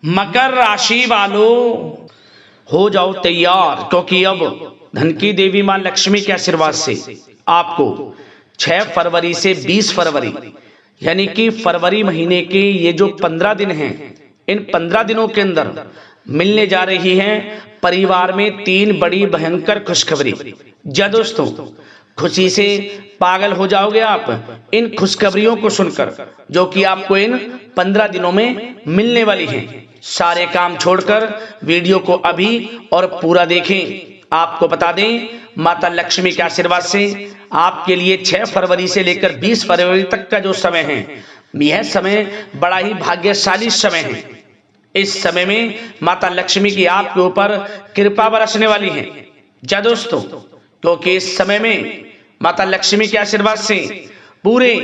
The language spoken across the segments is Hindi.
मकर राशि वालों हो जाओ तैयार, क्योंकि अब धन की देवी मां लक्ष्मी के आशीर्वाद से आपको 6 फरवरी से 20 फरवरी यानी कि फरवरी महीने के ये जो 15 दिन हैं, इन 15 दिनों के अंदर मिलने जा रही हैं परिवार में 3 बड़ी भयंकर खुशखबरी। जा दोस्तों, खुशी से पागल हो जाओगे आप इन खुशखबरियों को सुनकर, जो कि आपको इन 15 दिनों में मिलने वाली हैं। सारे काम छोड़कर वीडियो को अभी और पूरा देखें। आपको बता दें, माता लक्ष्मी के आशीर्वाद से आपके लिए 6 फरवरी से लेकर 20 फरवरी तक का जो समय है, यह समय बड़ा ही भाग्यशाली समय है। इस समय में माता लक्ष्मी की आपके ऊपर कृपा बरसने वाली है। जा दोस्तों, क्योंकि इस समय में माता लक्ष्मी के आशीर्वाद से पूरे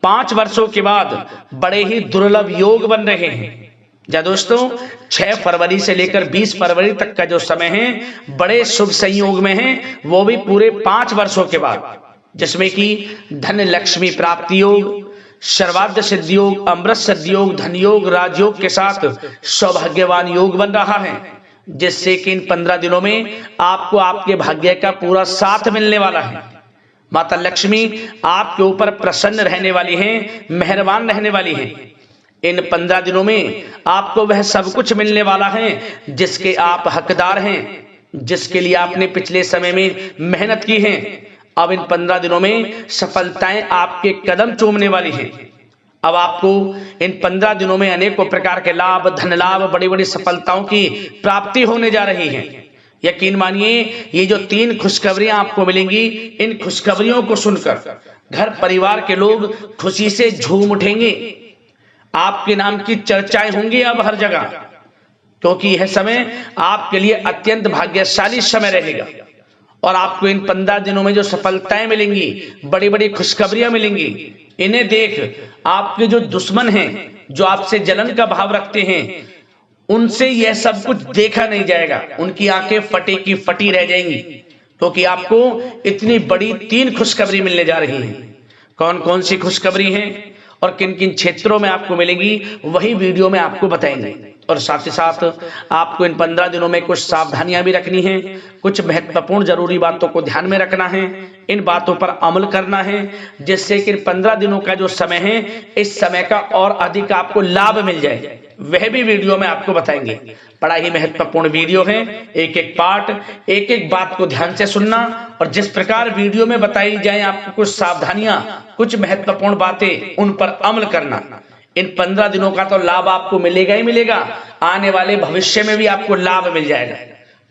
5 वर्षों के बाद बड़े ही दुर्लभ योग बन रहे हैं। जा दोस्तों, 6 फरवरी से लेकर 20 फरवरी तक का जो समय है बड़े शुभ संयोग में है, वो भी पूरे 5 वर्षों के बाद, जिसमें कि धन लक्ष्मी प्राप्ति योग, सर्वार्थ सिद्धि योग, अमृत सिद्धि योग, धन योग, राजयोग के साथ सौभाग्यवान योग बन रहा है, जिससे कि इन 15 दिनों में आपको आपके भाग्य का पूरा साथ मिलने वाला है। माता लक्ष्मी आपके ऊपर प्रसन्न रहने वाली हैं, मेहरबान रहने वाली हैं। इन 15 दिनों में आपको वह सब कुछ मिलने वाला है जिसके आप हकदार हैं, जिसके लिए आपने पिछले समय में मेहनत की है। अब इन 15 दिनों में सफलताएं आपके कदम चूमने वाली हैं। अब आपको इन 15 दिनों में अनेकों प्रकार के लाभ, धन लाभ, बड़ी बड़ी सफलताओं की प्राप्ति होने जा रही है। यकीन मानिए, ये जो 3 खुशखबरियां आपको मिलेंगी, इन खुशखबरियों को सुनकर घर परिवार के लोग खुशी से झूम उठेंगे। आपके नाम की चर्चाएं होंगी अब हर जगह, क्योंकि यह समय आपके लिए अत्यंत भाग्यशाली समय रहेगा। और आपको इन 15 दिनों में जो सफलताएं मिलेंगी, बड़ी बड़ी खुशखबरियां मिलेंगी, इन्हें देख आपके जो दुश्मन हैं, जो आपसे जलन का भाव रखते हैं, उनसे यह सब कुछ देखा नहीं जाएगा। उनकी आंखें फटी की फटी रह जाएंगी, क्योंकि आपको इतनी बड़ी 3 खुशखबरी मिलने जा रही हैं। कौन कौन सी खुशखबरी हैं और किन किन क्षेत्रों में आपको मिलेगी, वही वीडियो में आपको बताएंगे। और साथ ही साथ आपको इन 15 दिनों में कुछ सावधानियां भी रखनी है, कुछ महत्वपूर्ण जरूरी बातों को ध्यान में रखना है, इन बातों पर अमल करना है, जिससे कि 15 दिनों का जो समय है, इस समय का और अधिक आपको लाभ मिल जाए। वह भी वीडियो में आपको बताएंगे। बड़ा ही महत्वपूर्ण वीडियो है, एक एक पार्ट, एक एक बात को ध्यान से सुनना, और जिस प्रकार वीडियो में बताई जाए आपको कुछ सावधानियां, कुछ महत्वपूर्ण बातें, उन पर अमल करना। इन 15 दिनों का तो लाभ आपको मिलेगा ही मिलेगा, आने वाले भविष्य में भी आपको लाभ मिल जाएगा।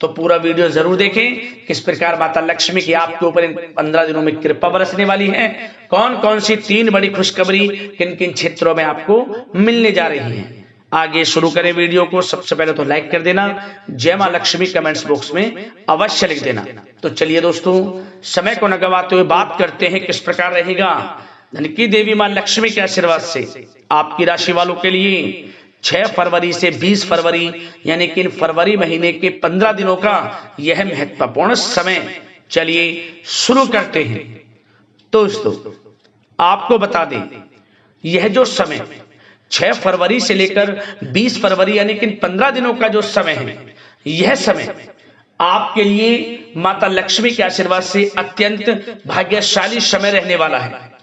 तो पूरा वीडियो जरूर देखें, किस प्रकार माता लक्ष्मी की आपके ऊपर इन 15 दिनों में कृपा बरसने वाली है, कौन कौन सी 3 बड़ी खुशखबरी किन किन क्षेत्रों में आपको मिलने जा रही है। आगे शुरू करें वीडियो को। सबसे पहले तो लाइक कर देना, जय मां लक्ष्मी कमेंट्स बॉक्स में अवश्य लिख देना। तो चलिए दोस्तों, समय को न गवाते हुए बात करते हैं किस प्रकार रहेगा धन की देवी मां लक्ष्मी के आशीर्वाद से आपकी राशि वालों के लिए 6 फरवरी से 20 फरवरी यानी कि फरवरी महीने के 15 दिनों का यह महत्वपूर्ण समय। चलिए शुरू करते हैं। दोस्तों, आपको बता दें, यह जो समय 6 फरवरी से लेकर 20 फरवरी यानी कि 15 दिनों का जो समय है, यह समय आपके लिए माता लक्ष्मी के आशीर्वाद से अत्यंत भाग्यशाली समय रहने वाला है।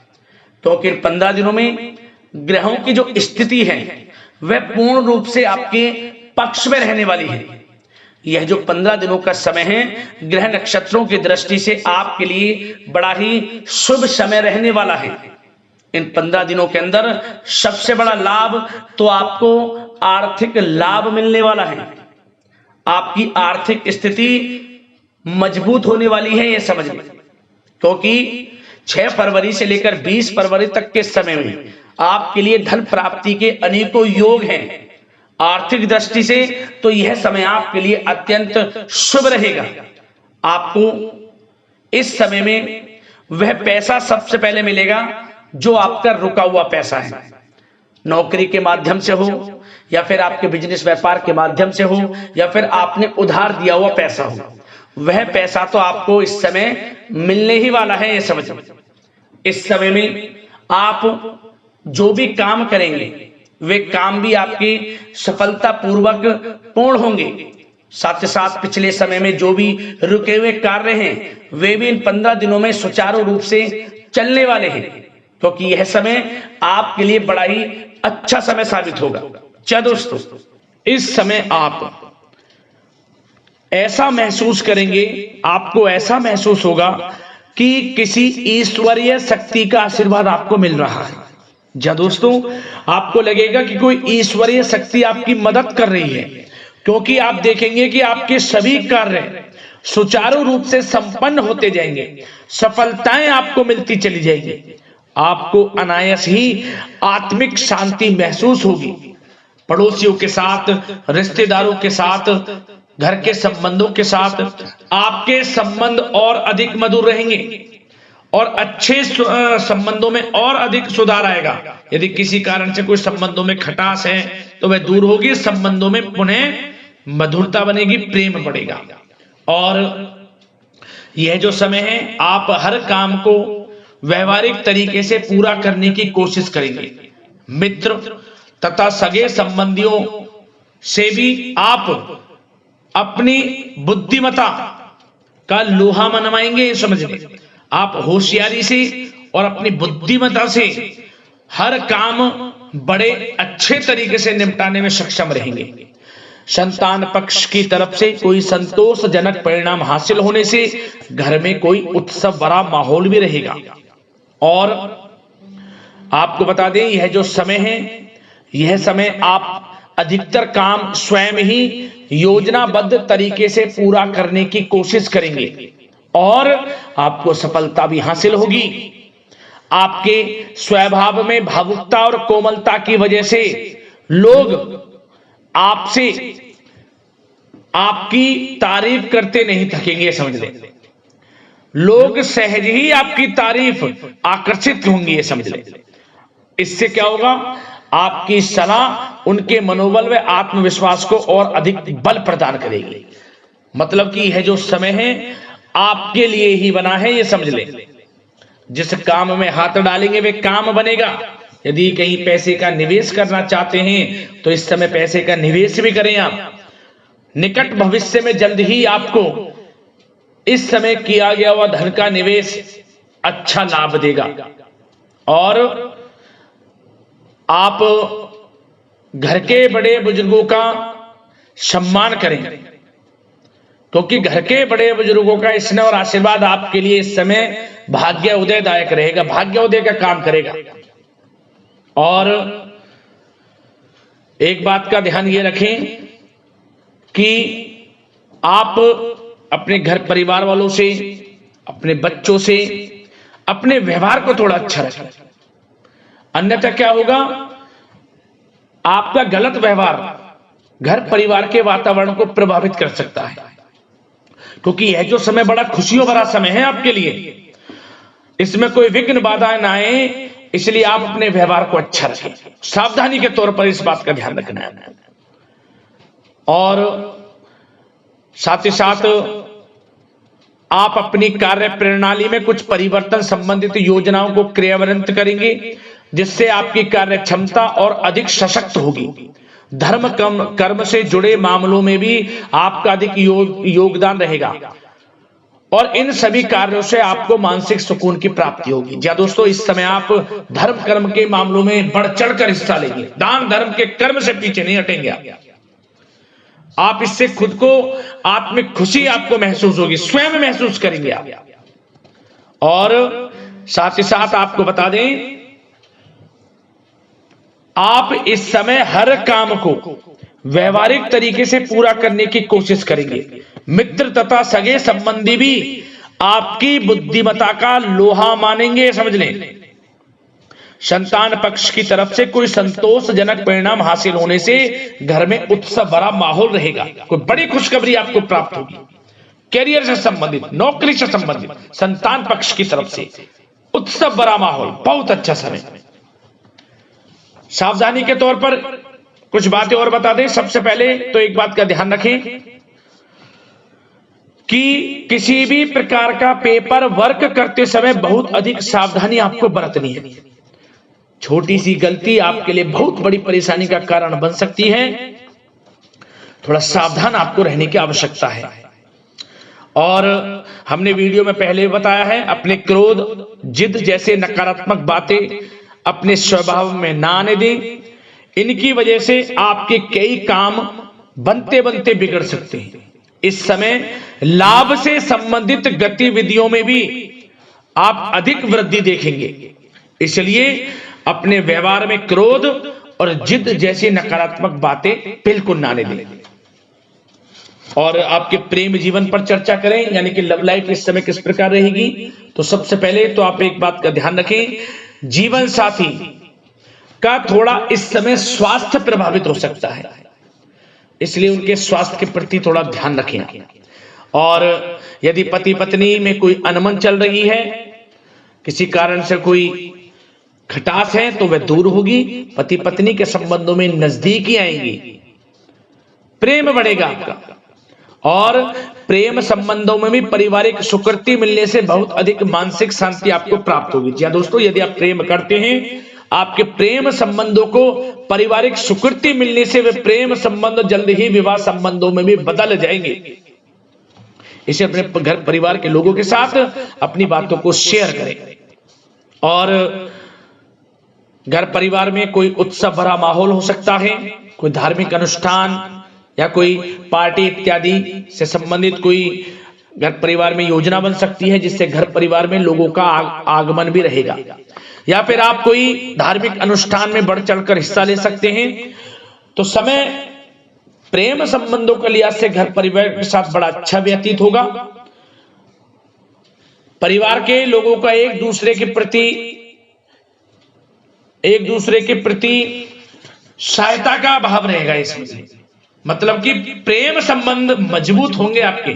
क्योंकि 15 दिनों में ग्रहों की जो स्थिति है वह पूर्ण रूप से आपके पक्ष में रहने वाली है। यह जो 15 दिनों का समय है, ग्रह नक्षत्रों की दृष्टि से आपके लिए बड़ा ही शुभ समय रहने वाला है। इन 15 दिनों के अंदर सबसे बड़ा लाभ तो आपको आर्थिक लाभ मिलने वाला है। आपकी आर्थिक स्थिति मजबूत होने वाली है, यह समझ लें। क्योंकि 6 फरवरी से लेकर 20 फरवरी तक के समय में आपके लिए धन प्राप्ति के अनेकों योग हैं। आर्थिक दृष्टि से तो यह समय आपके लिए अत्यंत शुभ रहेगा। आपको इस समय में वह पैसा सबसे पहले मिलेगा जो आपका रुका हुआ पैसा है, नौकरी के माध्यम से हो, या फिर आपके बिजनेस व्यापार के माध्यम से हो, या फिर आपने उधार दिया हुआ पैसा हो। वह पैसा तो आपको इस समय मिलने ही वाला है, ये समझो। इस समय में आप जो भी काम करेंगे वे काम भी आपके सफलता पूर्वक पूर्ण होंगे। साथ ही साथ पिछले समय में जो भी रुके हुए कार्य हैं वे भी इन 15 दिनों में सुचारू रूप से चलने वाले हैं, क्योंकि यह समय आपके लिए बड़ा ही अच्छा समय साबित होगा। क्या दोस्तों, इस समय आप ऐसा महसूस करेंगे, आपको ऐसा महसूस होगा कि किसी ईश्वरीय शक्ति का आशीर्वाद आपको मिल रहा है। जी दोस्तों, आपको लगेगा कि कोई ईश्वरीय शक्ति आपकी मदद कर रही है, क्योंकि आप देखेंगे कि आपके सभी कार्य सुचारू रूप से संपन्न होते जाएंगे, सफलताएं आपको मिलती चली जाएंगी, आपको अनायास ही आत्मिक शांति महसूस होगी। पड़ोसियों के साथ, रिश्तेदारों के साथ, घर के संबंधों के साथ आपके संबंध और अधिक मधुर रहेंगे और अच्छे संबंधों में और अधिक सुधार आएगा। यदि किसी कारण से कोई संबंधों में खटास है तो वह दूर होगी, संबंधों में पुनः मधुरता बनेगी, प्रेम बढ़ेगा। और यह जो समय है आप हर काम को व्यवहारिक तरीके से पूरा करने की कोशिश करेंगे। मित्र तथा सगे संबंधियों से भी आप अपनी बुद्धिमता का लोहा मनवाएंगे। समझिए, आप होशियारी से और अपनी बुद्धिमता से हर काम बड़े अच्छे तरीके से निपटाने में सक्षम रहेंगे। संतान पक्ष की तरफ से कोई संतोषजनक परिणाम हासिल होने से घर में कोई उत्सव भरा माहौल भी रहेगा। और आपको बता दें, यह जो समय है, यह समय आप अधिकतर काम स्वयं ही योजनाबद्ध तरीके से पूरा करने की कोशिश करेंगे और आपको सफलता भी हासिल होगी। आपके स्वभाव में भावुकता और कोमलता की वजह से लोग आपसे आपकी तारीफ करते नहीं थकेंगे। समझ लें, लोग सहज ही आपकी तारीफ आकर्षित होंगी, ये समझ लें। इससे क्या होगा, आपकी सलाह उनके मनोबल व आत्मविश्वास को और अधिक बल प्रदान करेगी। मतलब कि यह जो समय है आपके लिए ही बना है, ये समझ लें। जिस काम में हाथ डालेंगे वे काम बनेगा। यदि कहीं पैसे का निवेश करना चाहते हैं तो इस समय पैसे का निवेश भी करें आप। निकट भविष्य में जल्द ही आपको इस समय किया गया हुआ धन का निवेश अच्छा लाभ देगा। और आप घर के बड़े बुजुर्गों का सम्मान करें, क्योंकि घर के बड़े बुजुर्गों का स्नेह और आशीर्वाद आपके लिए इस समय भाग्य उदयदायक रहेगा, भाग्य उदय का काम करेगा। और एक बात का ध्यान ये रखें कि आप अपने घर परिवार वालों से, अपने बच्चों से अपने व्यवहार को थोड़ा अच्छा रखें। अन्यथा क्या होगा, आपका गलत व्यवहार घर परिवार के वातावरण को प्रभावित कर सकता है। क्योंकि यह जो समय बड़ा खुशियों भरा समय है आपके लिए, इसमें कोई विघ्न बाधाएं ना आए, इसलिए आप अपने व्यवहार को अच्छा रखें। सावधानी के तौर पर इस बात का ध्यान रखना है। और साथ ही साथ आप अपनी कार्य प्रणाली में कुछ परिवर्तन संबंधित योजनाओं को क्रियान्वित करेंगे, जिससे आपकी कार्य क्षमता और अधिक सशक्त होगी। धर्म कर्म से जुड़े मामलों में भी आपका अधिक योगदान रहेगा और इन सभी कार्यों से आपको मानसिक सुकून की प्राप्ति होगी। जी दोस्तों, इस समय आप धर्म कर्म के मामलों में बढ़ चढ़कर हिस्सा लेंगे। दान धर्म के कर्म से पीछे नहीं हटेंगे आप। इससे खुद को आत्मिक खुशी आपको महसूस होगी, स्वयं महसूस करेंगे आप। और साथ ही साथ आपको बता दें, आप इस समय हर काम को व्यवहारिक तरीके से पूरा करने की कोशिश करेंगे। मित्र तथा सगे संबंधी भी आपकी बुद्धिमत्ता का लोहा मानेंगे। समझ लें, संतान पक्ष की तरफ से कोई संतोषजनक परिणाम हासिल होने से घर में उत्सव भरा माहौल रहेगा। कोई बड़ी खुशखबरी आपको प्राप्त होगी। कैरियर से संबंधित, नौकरी से संबंधित, संतान पक्ष की तरफ से उत्सव भरा माहौल, बहुत अच्छा समय। सावधानी के तौर पर कुछ बातें और बता दें। सबसे पहले तो एक बात का ध्यान रखें कि किसी भी प्रकार का पेपर वर्क करते समय बहुत अधिक सावधानी आपको बरतनी है। छोटी सी गलती आपके लिए बहुत बड़ी परेशानी का कारण बन सकती है। थोड़ा सावधान आपको रहने की आवश्यकता है। और हमने वीडियो में पहले बताया है, अपने क्रोध, जिद जैसे नकारात्मक बातें अपने स्वभाव में ना आने दें। इनकी वजह से आपके कई काम बनते बनते बिगड़ सकते हैं। इस समय लाभ से संबंधित गतिविधियों में भी आप अधिक वृद्धि देखेंगे। इसलिए अपने व्यवहार में क्रोध और जिद जैसी नकारात्मक बातें बिल्कुल ना आने दें। और आपके प्रेम जीवन पर चर्चा करें, यानी कि लव लाइफ इस समय किस प्रकार रहेगी। तो सबसे पहले तो आप एक बात का ध्यान रखें, जीवन साथी का थोड़ा इस समय स्वास्थ्य प्रभावित हो सकता है, इसलिए उनके स्वास्थ्य के प्रति थोड़ा ध्यान रखें। और यदि पति पत्नी में कोई अनबन चल रही है, किसी कारण से कोई खटास है, तो वह दूर होगी। पति पत्नी के संबंधों में नजदीकी आएंगी, प्रेम बढ़ेगा आपका। और प्रेम संबंधों में भी पारिवारिक स्वीकृति मिलने से बहुत अधिक मानसिक शांति आपको प्राप्त होगी। जी दोस्तों, यदि आप प्रेम करते हैं, आपके प्रेम संबंधों को पारिवारिक स्वीकृति मिलने से वे प्रेम संबंध जल्द ही विवाह संबंधों में भी बदल जाएंगे। इसे अपने घर परिवार के लोगों के साथ अपनी बातों को शेयर करें। और घर परिवार में कोई उत्सव भरा माहौल हो सकता है, कोई धार्मिक अनुष्ठान या कोई पार्टी इत्यादि से संबंधित कोई घर परिवार में योजना बन सकती है, जिससे घर परिवार में लोगों का आगमन भी रहेगा। या फिर आप कोई धार्मिक अनुष्ठान में बढ़ चढ़कर हिस्सा ले सकते हैं। तो समय प्रेम संबंधों के लिहाज से घर परिवार के साथ बड़ा अच्छा व्यतीत होगा। परिवार के लोगों का एक दूसरे के प्रति सहायता का भाव रहेगा इसमें, मतलब कि प्रेम संबंध मजबूत होंगे, आपके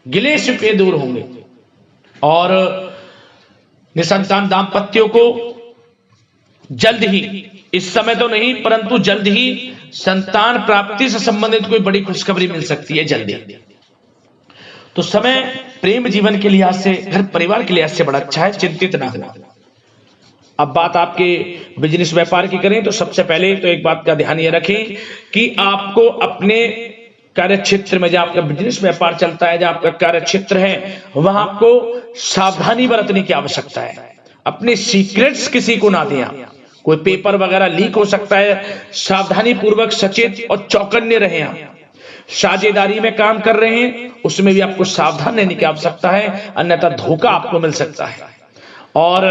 गिले शिकवे दूर होंगे। और निसंतान दाम्पत्यों को जल्द ही, इस समय तो नहीं परंतु जल्द ही संतान प्राप्ति से संबंधित कोई बड़ी खुशखबरी मिल सकती है जल्दी। तो समय प्रेम जीवन के लिहाज से, घर परिवार के लिहाज से बड़ा अच्छा है, चिंतित ना हो। अब बात आपके बिजनेस व्यापार की करें, तो सबसे पहले तो एक बात का ध्यान ये रखें कि आपको अपने कार्य क्षेत्र में, जहां आपका बिजनेस व्यापार चलता है, जहां आपका कार्य क्षेत्र है, वहां आपको सावधानी बरतने की आवश्यकता है। अपने सीक्रेट्स किसी को ना दें। कोई पेपर वगैरह लीक हो सकता है, सावधानी पूर्वक सचेत और चौकन्ने रहें। आप साझेदारी में काम कर रहे हैं, उसमें भी आपको सावधान रहने की आवश्यकता है, अन्यथा धोखा आपको मिल सकता है। और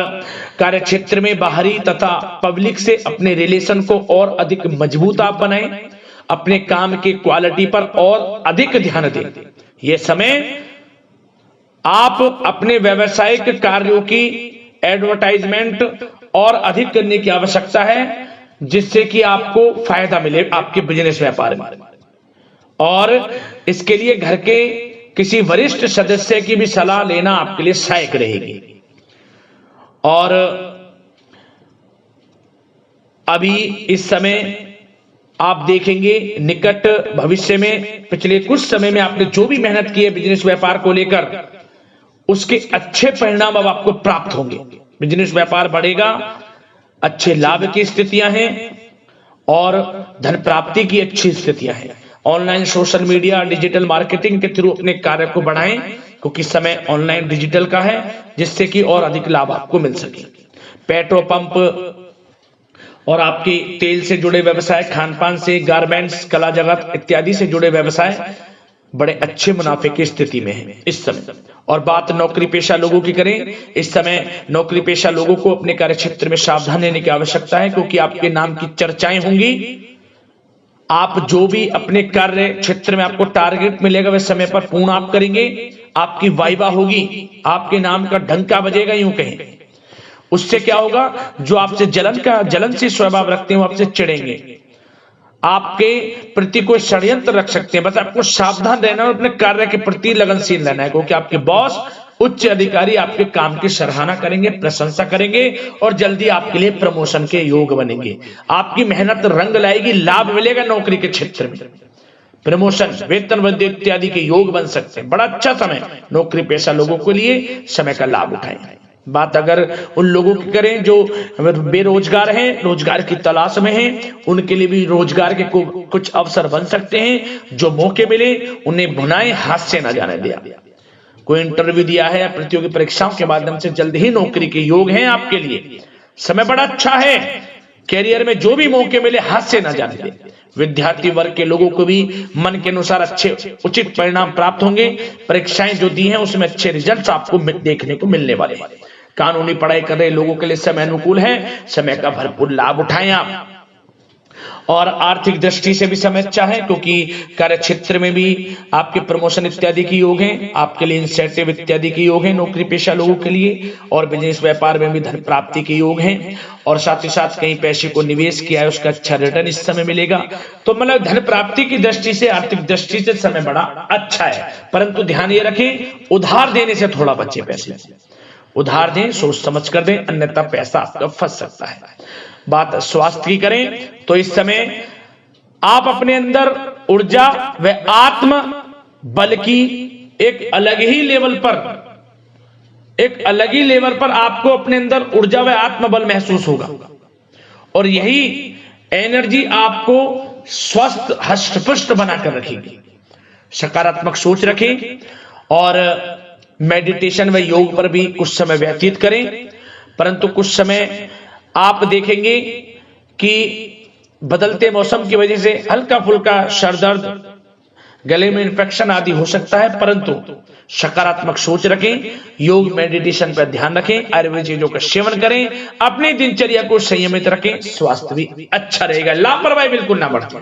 कार्य क्षेत्र में बाहरी तथा पब्लिक से अपने रिलेशन को और अधिक मजबूत आप बनाएं। अपने काम की क्वालिटी पर और अधिक ध्यान दें। यह समय आप अपने व्यावसायिक कार्यों की एडवर्टाइजमेंट और अधिक करने की आवश्यकता है, जिससे कि आपको फायदा मिले आपके बिजनेस व्यापार में। और इसके लिए घर के किसी वरिष्ठ सदस्य की भी सलाह लेना आपके लिए सहायक रहेगी। और अभी इस समय आप देखेंगे, निकट भविष्य में, पिछले कुछ समय में आपने जो भी मेहनत की है बिजनेस व्यापार को लेकर, उसके अच्छे परिणाम अब आपको प्राप्त होंगे। बिजनेस व्यापार बढ़ेगा, अच्छे लाभ की स्थितियां हैं और धन प्राप्ति की अच्छी स्थितियां हैं। Online, social media, digital marketing के थ्रू अपने कार्य को बढ़ाएं, क्योंकि समय ऑनलाइन डिजिटल का है, जिससे कि और अधिक लाभ आपको मिल सके। पेट्रोल पंप और आपकी तेल से जुड़े व्यवसाय, खान पान से, गारमेंट्स, कला जगत इत्यादि से जुड़े व्यवसाय बड़े अच्छे मुनाफे की स्थिति में है इस समय। और बात नौकरी पेशा लोगों की करें, इस समय नौकरी पेशा लोगों को अपने कार्य क्षेत्र में सावधान रहने की आवश्यकता है, क्योंकि आपके नाम की चर्चाएं होंगी। आप जो भी अपने कार्य क्षेत्र में आपको टारगेट मिलेगा, वह समय पर पूर्ण आप करेंगे। आपकी वाइवा होगी, आपके नाम का डंका बजेगा, यूं कहें। उससे क्या होगा, जो आपसे जलन से स्वभाव रखते हैं, वो आपसे चिढ़ेंगे, आपके प्रति कोई षड्यंत्र रख सकते हैं। बस आपको सावधान रहना और अपने कार्य के प्रति लगनशील रहना है, क्योंकि आपके बॉस, उच्च अधिकारी आपके काम की सराहना करेंगे, प्रशंसा करेंगे और जल्दी आपके लिए प्रमोशन के योग बनेंगे। आपकी मेहनत रंग लाएगी, लाभ मिलेगा नौकरी के क्षेत्र में, प्रमोशन, वेतन वृद्धि इत्यादि के योग बन सकते हैं। बड़ा अच्छा समय नौकरी पेशा लोगों के लिए, समय का लाभ उठाएं। बात अगर उन लोगों की करें जो बेरोजगार हैं, रोजगार की तलाश में हैं, उनके लिए भी रोजगार के कुछ अवसर बन सकते हैं। जो मौके मिले उन्हें भुनाएं, हाथ से न जाने दिया। कोई इंटरव्यू दिया है या प्रतियोगी परीक्षाओं के माध्यम से जल्द ही नौकरी के योग हैं आपके लिए। समय बड़ा अच्छा है। कैरियर में जो भी मौके मिले हाथ से न जाने दें। विद्यार्थी वर्ग के लोगों को भी मन के अनुसार अच्छे उचित परिणाम प्राप्त होंगे। परीक्षाएं जो दी हैं उसमें अच्छे रिजल्ट्स आपको देखने को मिलने वाले हैं। कानूनी पढ़ाई कर रहे लोगों के लिए समय अनुकूल है। समय का भरपूर लाभ उठाएं आप। और आर्थिक दृष्टि से भी समय अच्छा है, क्योंकि कार्य क्षेत्र में भी आपके प्रमोशन इत्यादि के योग हैं। आपके लिए इंसेंटिव इत्यादि के योग हैं नौकरी पेशा लोगों के लिए। और बिजनेस व्यापार में भी धन प्राप्ति के योग हैं। और साथ ही साथ कहीं पैसे को निवेश किया है उसका अच्छा रिटर्न इस समय मिलेगा। तो मतलब धन प्राप्ति की दृष्टि से, आर्थिक दृष्टि से समय बड़ा अच्छा है। परंतु ध्यान ये रखें, उधार देने से थोड़ा बचे। पैसे उधार दें, सोच समझ कर दें, अन्यथा पैसा आपका फंस सकता है। बात स्वास्थ्य की करें तो इस समय आप अपने अंदर ऊर्जा व आत्म बल की एक अलग ही लेवल पर आपको अपने अंदर ऊर्जा व आत्म बल महसूस होगा। और यही एनर्जी आपको स्वस्थ हष्ट-पुष्ट बनाकर रखेगी। सकारात्मक सोच रखें और मेडिटेशन व योग पर भी कुछ समय व्यतीत करें। परंतु कुछ समय आप देखेंगे कि बदलते मौसम की वजह से हल्का फुल्का सर दर्द, गले में इंफेक्शन आदि हो सकता है। परंतु सकारात्मक सोच रखें, योग मेडिटेशन पर ध्यान रखें, आयुर्वेद चीजों का सेवन करें, अपनी दिनचर्या को संयमित रखें, स्वास्थ्य भी अच्छा रहेगा। लापरवाही बिल्कुल ना बरतें।